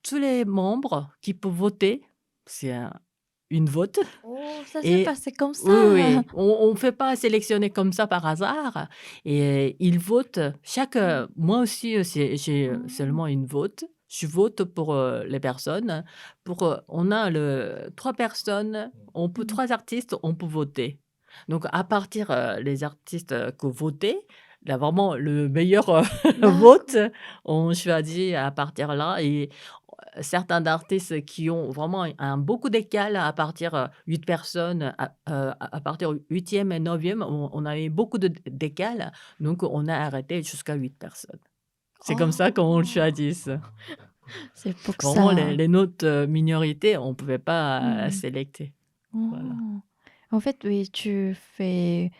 tous les membres qui peuvent voter, c'est une vote. Oh, ça s'est Et passé comme oui, ça. oui, on ne fait pas sélectionner comme ça par hasard. Et ils votent moi aussi, j'ai seulement une vote. Je vote pour les personnes. On a 3 personnes, Mhm. 3 artistes, on peut voter. Donc, à partir les artistes que voter, là, vraiment le meilleur vote, D'accord. on choisit à partir là. Et certains artistes qui ont vraiment beaucoup d'écart à partir 8 personnes, à partir 8e et 9e, on avait beaucoup d'écart, donc on a arrêté jusqu'à 8 personnes. C'est comme ça qu'on le Oh, choisit. c'est pour que Vraiment, ça. les notes minorités, on ne pouvait pas Mhm. sélecter. Voilà. Oh. En fait, oui, tu fais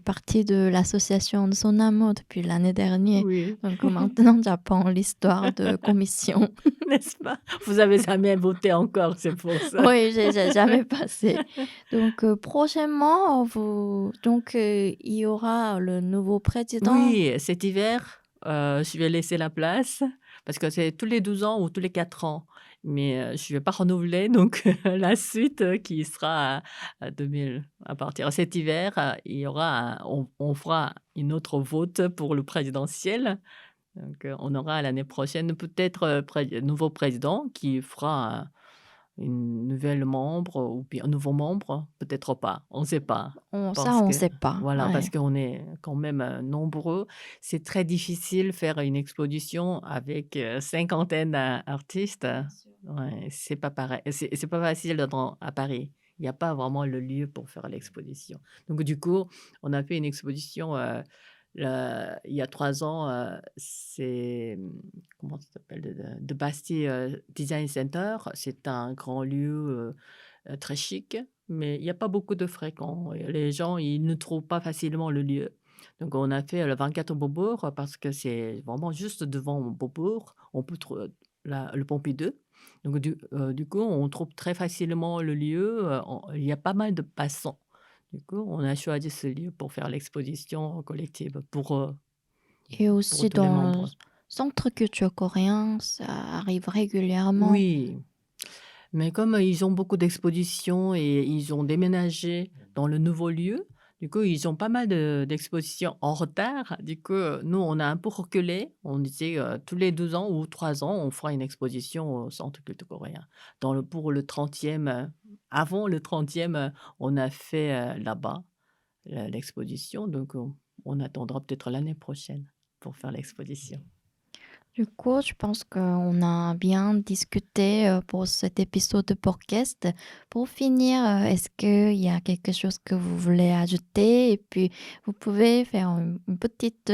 partie de l'association de Sonamo depuis l'année dernière. Oui, Donc maintenant, tu apprends l'histoire de commission. n'est-ce pas? Vous avez jamais voté encore, c'est pour ça. Oui, j'ai jamais passé. Donc prochainement, il y aura le nouveau président. Oui, cet hiver, je vais laisser la place parce que c'est tous les 12 ans ou tous les 4 ans. Mais, je ne vais pas renouveler donc la suite, qui sera à 2000 à partir de cet hiver, il y aura on fera une autre vote pour le présidentiel. Donc, on aura l'année prochaine peut-être, nouveau président qui fera une nouvelle membre ou bien un nouveau membre, peut-être pas, on ne sait pas. Ça, Parce on que ne sait pas. voilà, Ouais. parce qu'on est quand même, nombreux. C'est très difficile faire une exposition avec, cinquantaine d'artistes. Ouais, c'est pas pareil, c'est pas facile à Paris. Il y a pas vraiment le lieu pour faire l'exposition. Donc du coup, on a fait une exposition, il y a 3 ans, c'est, comment ça s'appelle? De Bastille, Design Center. C'est un grand lieu, très chic, mais il y a pas beaucoup de fréquents et les gens, ils ne trouvent pas facilement le lieu. Donc on a fait le 24 Beaubourg parce que c'est vraiment juste devant Beaubourg. On peut le Pompidou. Donc du coup, on trouve très facilement le lieu, il y a pas mal de passants. Du coup, on a choisi ce lieu pour faire l'exposition collective Et pour aussi tous les dans le membres. centre culture coréen, ça arrive régulièrement. Oui, mais comme, ils ont beaucoup d'expositions et ils ont déménagé dans le nouveau lieu, du coup, ils ont pas mal d'expositions en retard. Du coup, nous, on a un peu reculé. On disait, tous les 2 ans ou 3 ans, on fera une exposition au Centre culturel coréen. Pour le 30e, avant le 30e, on a fait, là-bas, l'exposition. Donc, on attendra peut-être l'année prochaine pour faire l'exposition. Du coup, je pense qu'on a bien discuté pour cet épisode de podcast. Pour finir, est-ce qu'il y a quelque chose que vous voulez ajouter? Et puis, vous pouvez faire une petite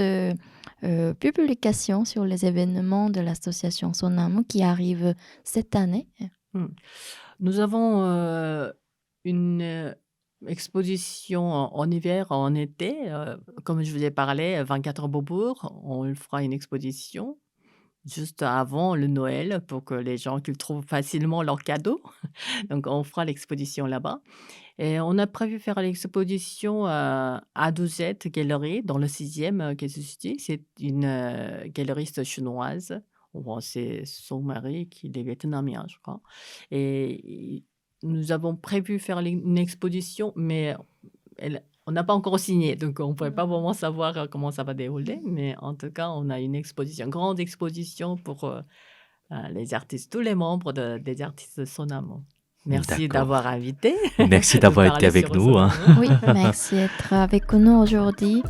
publication sur les événements de l'association Sonamo qui arrivent cette année. Mmh. Nous avons, une exposition en hiver, en été. Comme je vous ai parlé, 24 heures Beaubourg, on fera une exposition juste avant le Noël pour que les gens qu'ils trouvent facilement leurs cadeaux. Donc on fera l'exposition là-bas et on a prévu faire l'exposition, à Dosette Galerie dans le 6e, qui se situe. C'est une, galeriste chinoise. Bon, c'est son mari qui est vietnamien, je crois et nous avons prévu faire une exposition, mais on n'a pas encore signé, donc on ne pourrait pas vraiment savoir, comment ça va dérouler. Mais en tout cas, on a une exposition, grande exposition pour, les artistes, tous les membres des artistes de Sonamo. Merci D'accord. d'avoir invité, Merci de d'avoir été parler avec sur nous, hein. Sonamo. Oui, merci d'être avec nous aujourd'hui.